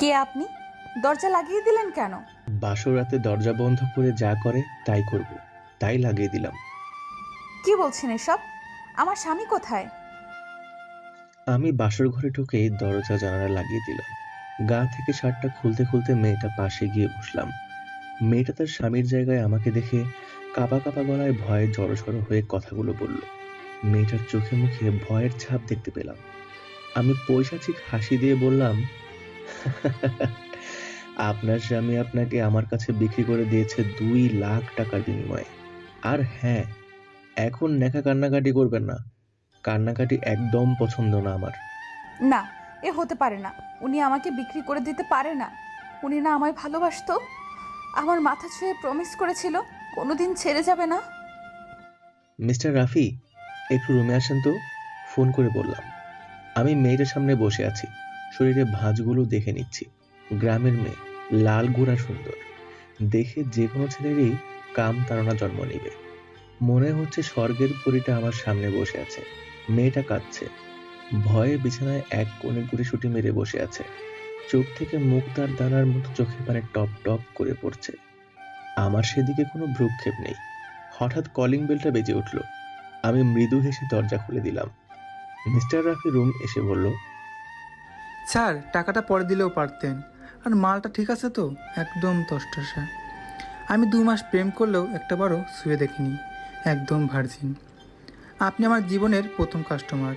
কে আপনি? দরজা লাগিয়ে দিলেন কেন? বাসর রাতে দরজা বন্ধ করে যা করে তাই করব, তাই লাগিয়ে দিলাম। কি বলছেন এসব? আমার স্বামী কোথায়? আমি বাসর ঘরে ঢুকেই দরজা জানালা লাগিয়ে দিলাম। গা থেকে শার্টটা খুলতে খুলতে মেয়েটা পাশে গিয়ে বসলাম। মেয়েটা তার স্বামীর জায়গায় আমাকে দেখে কাঁপা কাঁপা গলায় ভয়ে জড়সড় হয়ে কথাগুলো বলল। মেয়েটার চোখে মুখে ভয়ের ছাপ দেখতে পেলাম। আমি পৈশাচিক হাসি দিয়ে বললাম, আপনার স্বামী আপনাকে আমার কাছে বিক্রি করে দিয়েছে 2 লাখ টাকার বিনিময়ে। আর হ্যাঁ, এখন নেকা কান্নাকাটি করবেন না। কান্নাকাটি একদম পছন্দ না আমার। না, এ হতে পারে না। উনি আমাকে বিক্রি করে দিতে পারে না। উনি না আমায় ভালোবাসতো। আমার মাথা ছুঁয়ে প্রমিস করেছিল কোনোদিন ছেড়ে যাবে না। মিস্টার রাফি, একটু রুমে আসেন তো, ফোন করে বললাম। আমি মেয়েটার সামনে বসে আছি, শরীরে ভাঁজগুলো দেখে নিচ্ছি। গ্রামের মেয়ে, লাল গোরা সুন্দর, দেখে যে কোনো ছেলেরই কাম তাড়না জন্ম নিবে। মনে হচ্ছে স্বর্গের পরীটা আমার সামনে বসে আছে। মেয়েটা কাঁদছে, ভয়ে বিছানায় এক কোণে গুটিসুটি মেরে বসে আছে। চোখ থেকে মুক্তার দানার মতো চোখের পানি টপ টপ করে পড়ছে। আমার সেদিকে কোনো ভ্রুক্ষেপ নেই। হঠাৎ কলিং বেলটা বেজে উঠল। আমি মৃদু হেসে দরজা খুলে দিলাম। মিস্টার রাফি রুম এসে বলল, স্যার, টাকাটা পরে দিলেও পারতেন। আর মালটা ঠিক আছে তো? একদম তসটসা। আমি 2 মাস প্রেম করলেও একটাবারও শুয়ে দেখিনি। একদম ভার্জিন। আপনি আমার জীবনের প্রথম কাস্টমার।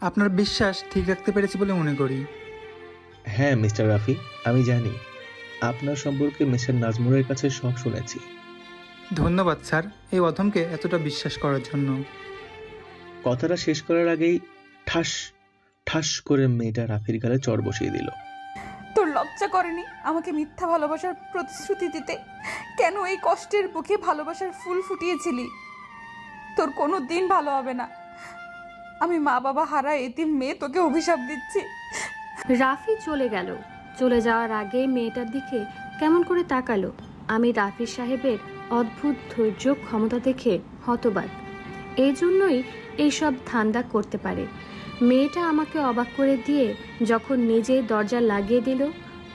আপনার বিশ্বাস ঠিক রাখতে পেরেছি বলে মনে করি। হ্যাঁ মিস্টার রাফি, আমি জানি। আপনার সম্পর্কে মিস্টার নাজমুলের কাছে সব শুনেছি। ধন্যবাদ স্যার, এই অধমকে এতটা বিশ্বাস করার জন্য। কথাটা শেষ করার আগেই ঠাস ঠাস করে মেয়েটা রাফির গালে চড় বসিয়ে দিল। তোর লজ্জা করেনি আমাকে মিথ্যা ভালোবাসার প্রতিশ্রুতি দিতে? কেন এই কষ্টের বুকে ভালোবাসার ফুল ফুটিয়েছিলি? তোর কোনো দিন ভালো হবে না। আমি মা বাবা হারা এতিম মেয়ে তোকে অভিশাপ দিচ্ছি। রাফি চলে গেল। চলে যাওয়ার আগে মেয়েটার দিকে কেমন করে তাকালো। আমি রাফি সাহেবের অদ্ভুত ধৈর্য ক্ষমতা দেখে হতবাক। এই জন্যই এইসব ধান্দা করতে পারে। মেয়েটা আমাকে অবাক করে দিয়ে যখন নিজে দরজা লাগিয়ে দিল,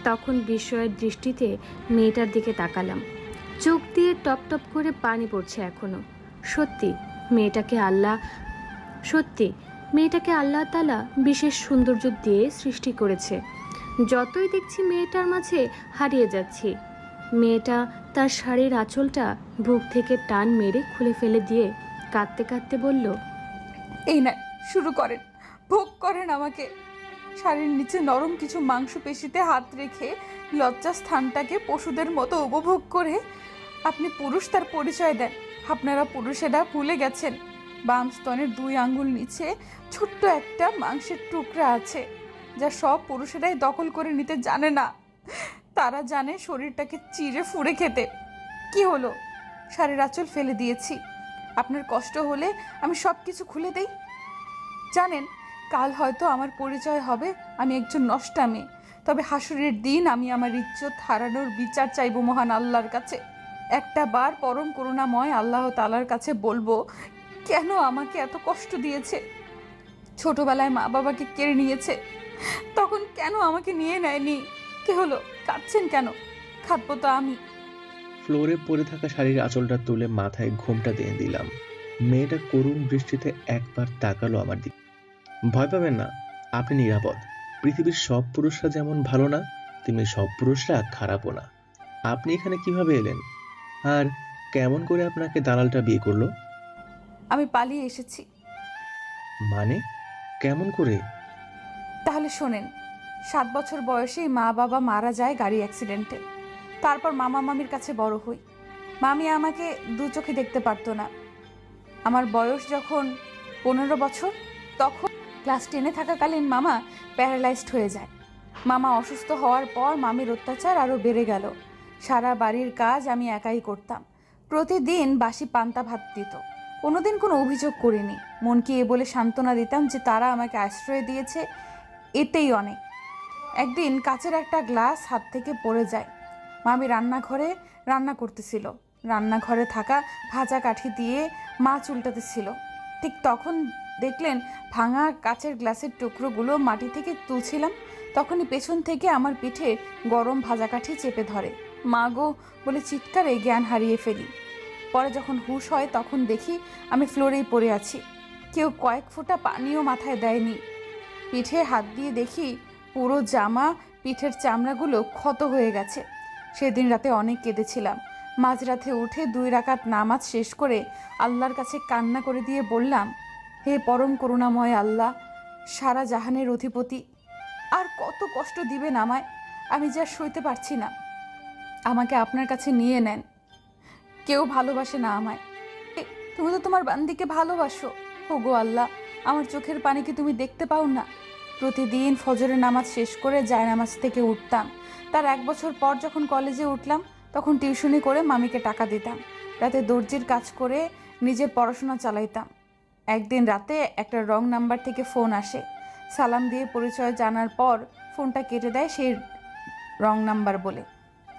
তখন বিস্ময়ের দৃষ্টিতে মেয়েটার দিকে তাকালাম। চোখ দিয়ে টপ টপ করে পানি পড়ছে এখনো। সত্যি মেয়েটাকে আল্লাহ সত্যি মেয়েটাকে আল্লাহ তাআলা বিশেষ সৌন্দর্য দিয়ে সৃষ্টি করেছে। যতই দেখছি মেয়েটার মাঝে হারিয়ে যাচ্ছি। মেয়েটা তার শাড়ির আঁচলটা বুক থেকে টান মেরে খুলে ফেলে দিয়ে কাঁদতে কাঁদতে বলল, এই না, শুরু করেন, ভোগ করেন আমাকে। শাড়ির নিচে নরম কিছু মাংসপেশিতে হাত রেখে লজ্জা স্থানটাকে পশুদের মতো উপভোগ করে আপনি পুরুষ তার পরিচয় দেন। আপনারা পুরুষেরা ভুলে গেছেন বাম স্তনের 2 আঙ্গুল নিচে ছোট্ট একটা মাংসের টুকরা আছে, যা সব পুরুষেরাই দখল করে নিতে জানে না। তারা জানে শরীরটাকে চিড়ে ফুঁড়ে খেতে। কি হলো, শাড়ির আঁচল ফেলে দিয়েছি। আপনার কষ্ট হলে আমি সব কিছু খুলে দেই। জানেন, কাল হয়তো আমার পরিচয় হবে আমি একজন নষ্টা মেয়ে, তবে হাসুরের দিন আমি আমার ইজ্জত হারানোর বিচার চাইব মহান আল্লাহর কাছে। একটা বার পরম করুণাময় আল্লাহ তাআলার কাছে বলবো, কেন আমাকে এত কষ্ট দিয়েছে। ছোটবেলায় মা বাবাকে কেড়ে নিয়েছে, তখন কেন আমাকে নিয়ে নেয়নি? কি হলো, কাঁদছেন কেন? খাবো তো আমি। ফ্লোরে পড়ে থাকা শাড়ির আঁচলটা তুলে মাথায় ঘোমটা দিয়ে দিলাম। মেয়েটা করুণ দৃষ্টিতে একবার তাকালো আমার দিকে। ভয় পাবেন না, আপনি নিরাপদ। পৃথিবীর সব পুরুষরা যেমন ভালো না, তেমনি সব পুরুষরা খারাপও না। আপনি এখানে কিভাবে এলেন? আর কেমন করে আপনাকে দালালটা বিয়ে করলো? আমি পালিয়ে এসেছি। মানে, কেমন করে? তাহলে শোনেন, 7 বছর বয়সেই মা বাবা মারা যায় গাড়ি অ্যাক্সিডেন্টে। তারপর মামা মামির কাছে বড় হই। মামি আমাকে দু চোখে দেখতে পারতো না। আমার বয়স যখন 15 বছর, তখন ক্লাস 10-এ থাকাকালীন মামা প্যারালাইজড হয়ে যায়। মামা অসুস্থ হওয়ার পর মামির অত্যাচার আরও বেড়ে গেল। সারা বাড়ির কাজ আমি একাই করতাম। প্রতিদিন বাসি পান্তা ভাত দিত। কোনোদিন কোনো অভিযোগ করিনি। মনকে এ বলে সান্ত্বনা দিতাম যে তারা আমাকে আশ্রয় দিয়েছে, এতেই অনেক। একদিন কাচের একটা গ্লাস হাত থেকে পড়ে যায়। মামি রান্নাঘরে রান্না করতেছিল। রান্নাঘরে থাকা ভাজা কাঠি দিয়ে মাছ উল্টাতেছিল। ঠিক তখন দেখলেন ভাঙা কাচের গ্লাসের টুকরোগুলো মাটি থেকে তুলছিলাম, তখনই পেছন থেকে আমার পিঠে গরম ভাজা কাঠি চেপে ধরে। মা গো বলে চিৎকারে জ্ঞান হারিয়ে ফেলি। পরে যখন হুঁশ হয় তখন দেখি আমি ফ্লোরেই পড়ে আছি। কেউ কয়েক ফোঁটা পানিও মাথায় দেয়নি। পিঠে হাত দিয়ে দেখি পুরো জামা, পিঠের চামড়াগুলো ক্ষত হয়ে গেছে। সেদিন রাতে অনেক কেঁদেছিলাম। মাঝরাতে উঠে 2 রাকাত নামাজ শেষ করে আল্লাহর কাছে কান্না করে দিয়ে বললাম, হে পরম করুণাময় আল্লাহ, সারা জাহানের অধিপতি, আর কত কষ্ট দিবেন আমায়? আমি যা সইতে পারছি না। আমাকে আপনার কাছে নিয়ে নেন। কেউ ভালোবাসে না আমায়। তুমি তো তোমার বান্দিকে ভালোবাসো। ওগো আল্লাহ, আমার চোখের পানি কি তুমি দেখতে পাও না? প্রতিদিন ফজরের নামাজ শেষ করে জায়নামাজ থেকে উঠতাম। তার 1 বছর পর যখন কলেজে উঠলাম তখন টিউশনি করে মামিকে টাকা দিতাম। রাতে দর্জির কাজ করে নিজের পড়াশোনা চালাইতাম। একদিন রাতে একটা রং নাম্বার থেকে ফোন আসে। সালাম দিয়ে পরিচয় জানার পর ফোনটা কেটে দেয় সেই রং নাম্বার বলে।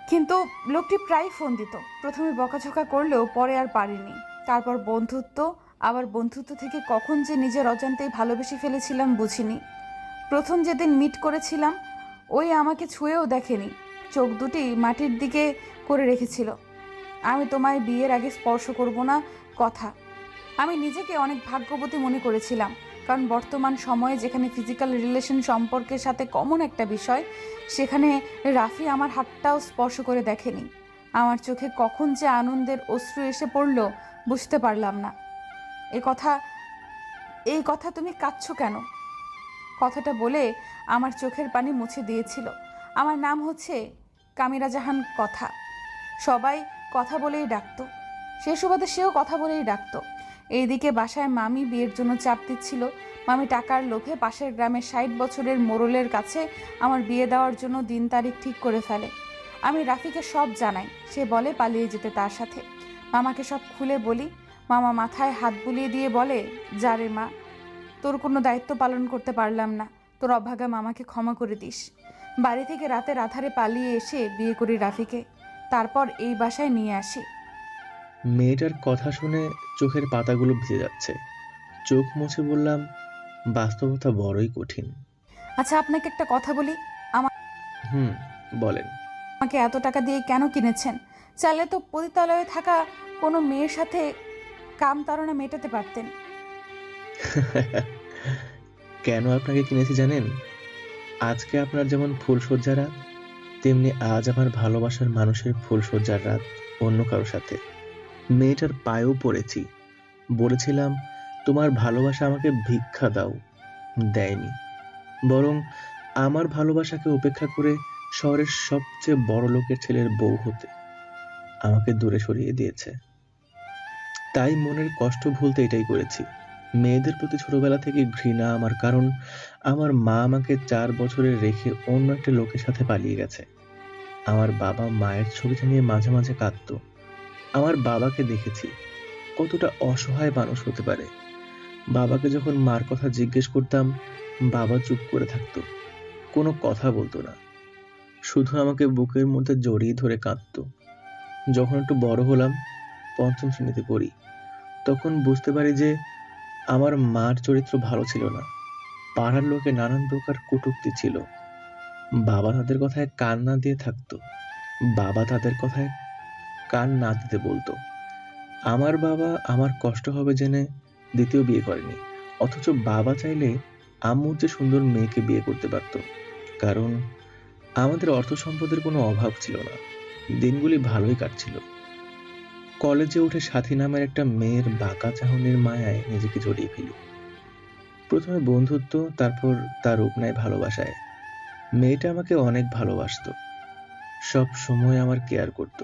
কিন্তু লোকটি প্রায় ফোন দিত। প্রথমে বকাঝকা করলেও পরে আর পারিনি। তারপর বন্ধুত্ব, আবার বন্ধুত্ব থেকে কখন যে নিজের অজান্তেই ভালোবেসে ফেলেছিলাম বুঝিনি। প্রথম যেদিন মিট করেছিলাম ওই আমাকে ছুঁয়েও দেখেনি, চোখ দুটি মাটির দিকে করে রেখেছিল। আমি তোমায় বিয়ের আগে স্পর্শ করব না কথা। আমি নিজেকে অনেক ভাগ্যবতী মনে করেছিলাম, কারণ বর্তমান সময়ে যেখানে ফিজিক্যাল রিলেশন সম্পর্কের সাথে কমন একটা বিষয়, সেখানে রাফি আমার হাতটাও স্পর্শ করে দেখেনি। আমার চোখে কখন যে আনন্দের অশ্রু এসে পড়ল বুঝতে পারলাম না। এই কথা তুমি কাঁদছো কেন? কথাটা বলে আমার চোখের পানি মুছে দিয়েছিল। আমার নাম হচ্ছে কামিরা জাহান কথা। সবাই কথা বলেই ডাকতো। সে সুবাদে সেও কথা বলেই ডাকতো। এইদিকে বাসায় মামি বিয়ের জন্য চাপ দিচ্ছিল। মামি টাকার লোভে পাশের গ্রামের 60 বছরের মোড়লের কাছে আমার বিয়ে দেওয়ার জন্য দিন তারিখ ঠিক করে ফেলে। আমি রাফিকে সব জানাই। সে বলে পালিয়ে যেতে তার সাথে। মামাকে সব খুলে বলি। মামা মাথায় হাত বুলিয়ে দিয়ে বলে, যা রে মা, তোর কোনো দায়িত্ব পালন করতে পারলাম না, তোর অভাগা মামাকে ক্ষমা করে দিস। বাড়ি থেকে রাতের আধারে পালিয়ে এসে বিয়ে করি রাফিকে। তারপর এই বাসায় নিয়ে আসি। মেয়েটার কথা শুনে চোখের পাতাগুলো ভিজে যাচ্ছে। চোখ মুছে বললাম, বাস্তবতা বড়ই কঠিন। আচ্ছা, আপনাকে একটা কথা বলি। হুম, বলেন। আমাকে এত টাকা দিয়ে কেন কিনেছেন? চাইলে তো পতিতালয়ে থাকা কোনো মেয়ের সাথে কাম তাড়না মেটাতে পারতেন। কেন আপনাকে কিনেছি জানেন? আজকে আপনার যেমন ফুলশয্যা রাত, তেমনি আজ আমার ভালোবাসার মানুষের ফুলশয্যার রাত অন্য কারোর সাথে। মেয়েটার পায়েও পড়েছি। বলেছিলাম, তোমার ভালোবাসা আমাকে ভিক্ষা দাও। দেয়নি, বরং আমার ভালোবাসাকে উপেক্ষা করে শহরের সবচেয়ে বড় লোকের ছেলের বউ হতে আমাকে দূরে সরিয়ে দিয়েছে। তাই মনের কষ্ট ভুলতে এটাই করেছি। মেয়েদের প্রতি ছোটবেলা থেকে ঘৃণা আমার, কারণ আমার মা আমাকে 4 বছরে রেখে অন্য একটা লোকের সাথে পালিয়ে গেছে। আমার বাবা মায়ের ছবিটা নিয়ে মাঝে মাঝে কাঁদতো। আমার বাবাকে দেখেছি কতটা অসহায় মানুষ হতে পারে। বাবাকে যখন মার কথা জিজ্ঞেস করতাম, বাবা চুপ করে থাকতো, কোনো কথা বলতো না, শুধু আমাকে বুকের মধ্যে জড়িয়ে ধরে কাঁদতো। যখন একটু বড় হলাম, 5ম শ্রেণীতে পড়ি, তখন বুঝতে পারি যে আমার মার চরিত্র ভালো ছিল না। পাড়ার লোকে নানান প্রকার কটূক্তি ছিল। বাবা তাদের কথায় কান না দিয়ে থাকতো, বাবা তাদের কথায় কান না দিতে বলতো। আমার বাবা আমার কষ্ট হবে জেনে দ্বিতীয় বিয়ে করেনি, অথচ বাবা চাইলে আম্মুর যে সুন্দর মেয়েকে বিয়ে করতে পারত, কারণ আমাদের অর্থ সম্পদের কোনো অভাব ছিল না। দিনগুলি ভালোই কাটছিল। কলেজে উঠে সাথী নামের একটা মেয়ের বাঁকা চাহনির মায়ায় নিজেকে জড়িয়ে ফেলি। প্রথমে বন্ধুত্ব, তারপর তার রূপ নেয় ভালোবাসায়। মেয়েটা আমাকে অনেক ভালোবাসতো, সব সময় আমার কেয়ার করত।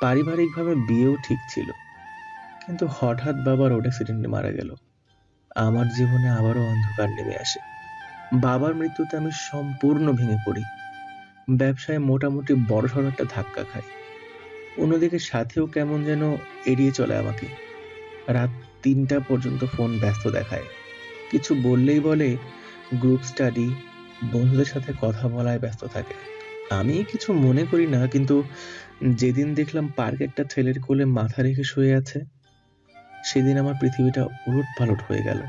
পারিবারিকভাবে বিয়েও ঠিক ছিল, কিন্তু হঠাৎ বাবা রোড অ্যাক্সিডেন্টে মারা গেল। আমার জীবনে আবারও অন্ধকার নেমে আসে। বাবার মৃত্যুতে আমি সম্পূর্ণ ভেঙে পড়ি। ব্যবসায় মোটামুটি বড়সড় একটা ধাক্কা খাই। অন্যদিকে সাথেও কেমন যেন এড়িয়ে চলে আমাকে। রাত 3টা পর্যন্ত ফোন ব্যস্ত দেখায়। কিছু বললেই বলে গ্রুপ স্টাডি, বন্ধুদের সাথে কথা বলায় ব্যস্ত থাকে। আমি কিছু মনে করি না, কিন্তু যেদিন দেখলাম পার্কে একটা ছেলের কোলে মাথা রেখে শুয়ে আছে, সেদিন আমার পৃথিবীটা উলটপালট হয়ে গেল।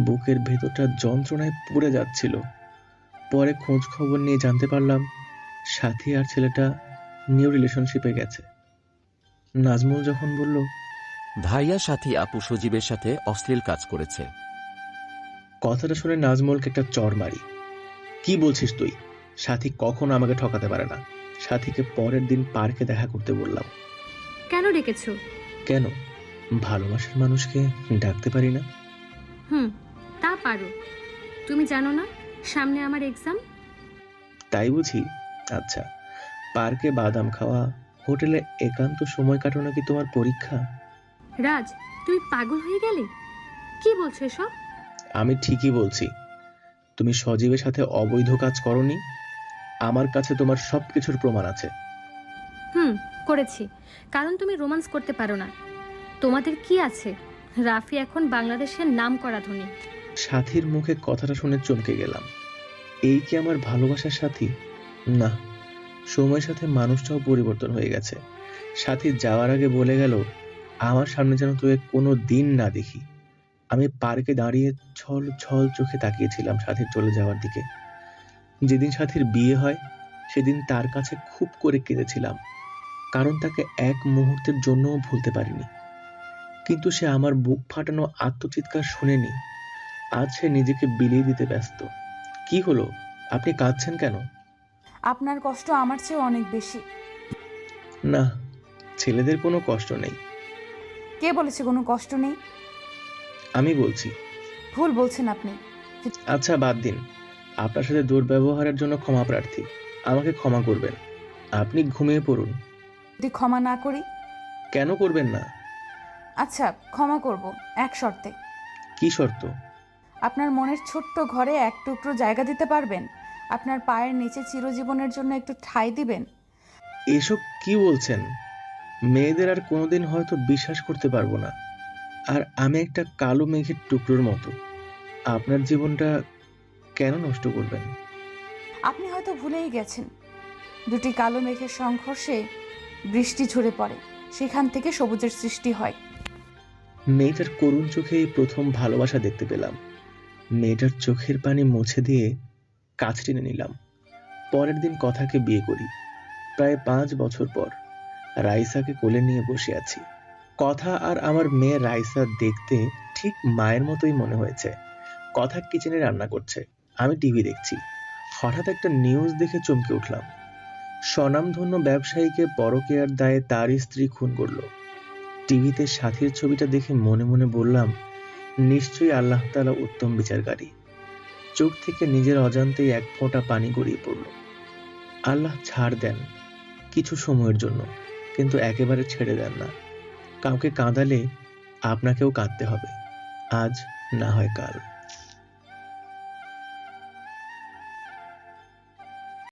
বুকের ভেতরটা যন্ত্রণায় পুড়ে যাচ্ছিল। পরে খোঁজ খবর নিয়ে জানতে পারলাম সাথী আর ছেলেটা নিউ রিলেশনশিপে গেছে। নাজমুল যখন বলল, ভাইয়া সাথী আপু সজীবের সাথে অশ্লীল কাজ করেছে। কথাটা শুনে নাজমুলকে একটা চড় মারি। কি বলছিস তুই? সাথী কখনো আমাকে ঠকাতে পারে না। সাথীকে পরের দিন পার্কে দেখা করতে বললাম। কেন ডেকেছো? কেন? ভালোবাসার মানুষকে ডাকতে পারি না? তা পারো। তুমি জানো না সামনে আমার এক্সাম? তাই বুঝি? আচ্ছা, পার্কে বাদাম খাওয়া, হোটেলে একান্ত সময় কাটানো কি তোমার পরীক্ষা? রাজ, তুমি পাগল হয়ে গেলে? কি বলছো এসব? আমি ঠিকই বলছি। তুমি সজীবের সাথে অবৈধ কাজ করনি। আমার কাছে তোমার সবকিছুর প্রমাণ আছে। করেছি, কারণ তুমি রোমান্স করতে পারো না। তোমাদের কি আছে? রাফি এখন বাংলাদেশের নামকরা ধনী। সাথীর মুখে কথাটা শুনে চমকে গেলাম। এই কি আমার ভালোবাসার সাথী? না, সময়ের সাথে মানুষটাও পরিবর্তন হয়ে গেছে। সাথী যাওয়ার আগে বলে গেল, আমার সামনে যেন তোকে কোনো দিন না দেখি। আমি পার্কে দাঁড়িয়ে ছল ছল চোখে তাকিয়েছিলাম সাথীর চলে যাওয়ার দিকে। যেদিন সাথীর বিয়ে হয় সেদিন তার কাছে খুব করে কেঁদেছিলাম, কারণ তাকে এক মুহূর্তের জন্যও ভুলতে পারিনি। কিন্তু সে আমার বুক ফাটানো আত্মচিৎকার শুনেনি। আজ সে নিজেকে বিলিয়ে দিতে ব্যস্ত। কি হলো? আপনি কাঁদছেন কেন? আপনার কষ্ট আমার চেয়ে অনেক বেশি। না, ছেলেদের কোনো কষ্ট নেই। কে বলেছে কোনো কষ্ট নেই? আমি বলছি। ভুল বলছেন আপনি। আচ্ছা বাদ দিন, আপনার সাথে দুর্ব্যবহারের জন্য ক্ষমা প্রার্থী। আমাকে ক্ষমা করবেন। আপনি ঘুমিয়ে পড়ুন। যদি ক্ষমা না করি? কেন করবেন না? আচ্ছা, ক্ষমা করব, এক শর্তে। কি শর্ত? আপনার মনের ছোট্ট ঘরে এক টুকরো জায়গা দিতে পারবেন? আপনার পায়ের নিচে চিরজীবনের জন্য একটু ঠাঁই দিবেন? এসব কি বলছেন? মেয়েদের আর কোনোদিন হয়তো বিশ্বাস করতে পারবো না। আর আমি একটা কালো মেঘের টুকরোর মতো। আপনার জীবনটা কেন নষ্ট করবেন? আপনি হয়তো ভুলেই গেছেন, দুটি কালো মেঘের সংঘর্ষে বৃষ্টি ঝরে পড়ে, সেখান থেকে সবুজের সৃষ্টি হয়। মেয়েটার করুণ চোখে এই প্রথম ভালোবাসা দেখতে পেলাম। মেয়েটার চোখের পানি মুছে দিয়ে কাছ টেনে নিলাম। পরের দিন কথাকে বিয়ে করি। প্রায় 5 বছর পর রাইসাকে কোলে নিয়ে বসে আছি। কথা আর আমার মেয়ে রাইসা দেখতে ঠিক মায়ের মতোই মনে হয়েছে। কথা কিচেনে রান্না করছে, আমি টিভি দেখছি। হঠাৎ একটা নিউজ দেখে চমকে উঠলাম। স্বনামধন্য ব্যবসায়ীকে পরকীয়ার দায়ে তার স্ত্রী খুন করলো। টিভিতে সাথীর ছবিটা দেখে মনে মনে বললাম, নিশ্চয়ই আল্লাহ তাআলা উত্তম বিচারকারী। চোখ থেকে নিজের অজান্তেই এক ফোঁটা পানি গড়িয়ে পড়ল। আল্লাহ ছাড় দেন কিছু সময়ের জন্য, কিন্তু একেবারে ছেড়ে দেন না। কাউকে কাঁদালে আপনাকেও কাঁদতে হবে, আজ না হয় কাল।